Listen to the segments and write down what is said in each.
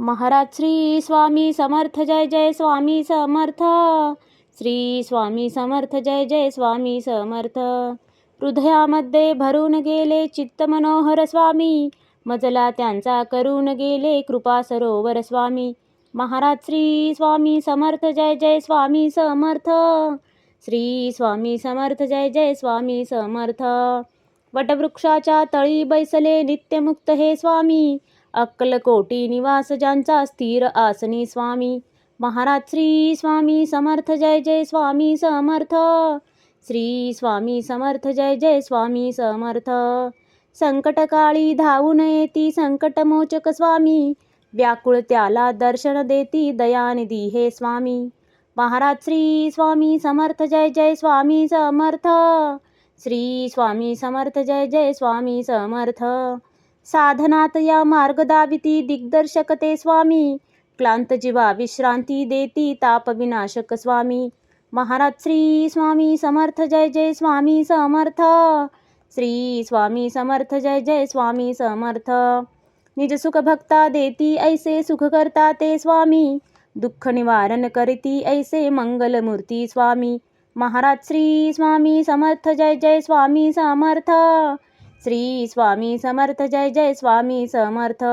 महाराज श्री स्वामी समर्थ जय जय स्वामी समर्थ. श्री स्वामी समर्थ जय जय स्वामी समर्थ. हृदयामध्ये भरून गेले चित्त मनोहर स्वामी, मजला त्यांचा करून गेले कृपा सरोवर स्वामी. महाराज श्री स्वामी समर्थ जय जय स्वामी समर्थ. श्री स्वामी समर्थ जय जय स्वामी समर्थ. वटवृक्षाच्या तळी बैसले नित्यमुक्त हे स्वामी, अक्कलकोटी निवास ज्यांचा स्थिर आसनी स्वामी. महाराज श्री स्वामी समर्थ जय जय स्वामी समर्थ. श्री स्वामी समर्थ जय जय स्वामी समर्थ. संकटकाळी धावून येती संकटमोचक स्वामी, व्याकुळ त्याला दर्शन देती दयानिधी हे स्वामी. महाराज श्री स्वामी समर्थ जय जय स्वामी समर्थ. श्री स्वामी समर्थ जय जय स्वामी समर्थ. साधनात या मार्ग दाविती दिग्दर्शक ते स्वामी, क्लांत जीवा विश्रांती देती ताप विनाशक स्वामी. महाराज श्री स्वामी समर्थ जय जय स्वामी समर्थ. श्री स्वामी समर्थ जय जय स्वामी समर्थ. निज सुख भक्ता देती ऐसे सुख करता ते स्वामी, दुःख निवारण करती ऐसे मंगलमूर्ती स्वामी. महाराज श्री स्वामी समर्थ जय जय स्वामी समर्थ. श्री स्वामी समर्थ जय जय स्वामी समर्थ.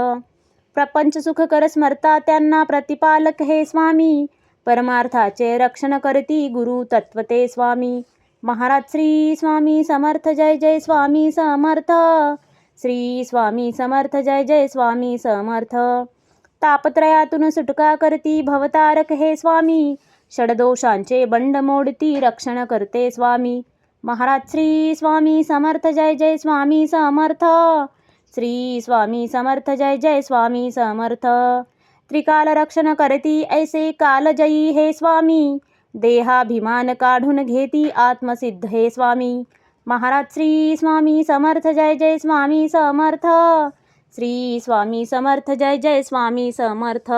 प्रपंच सुख कर स्मरता त्यांना प्रतिपालक हे स्वामी, परमार्थाचे रक्षण करती गुरु तत्वते स्वामी. महाराज श्री स्वामी समर्थ जय जय स्वामी समर्थ. श्री स्वामी समर्थ जय जय स्वामी समर्थ. तापत्रयातून सुटका करती भवतारक हे स्वामी, षडदोषांचे बंड मोडती रक्षण करते स्वामी. महाराज श्री स्वामी समर्थ जय जय स्वामी समर्थ. श्री स्वामी समर्थ जय जय स्वामी समर्थ. त्रिकाल रक्षण करती ऐसे कालजयी हे स्वामी, देहाभिमान काढून घेती आत्मसिद्ध हे स्वामी. महाराज श्री स्वामी समर्थ जय जय स्वामी समर्थ. श्री स्वामी समर्थ जय जय स्वामी समर्थ.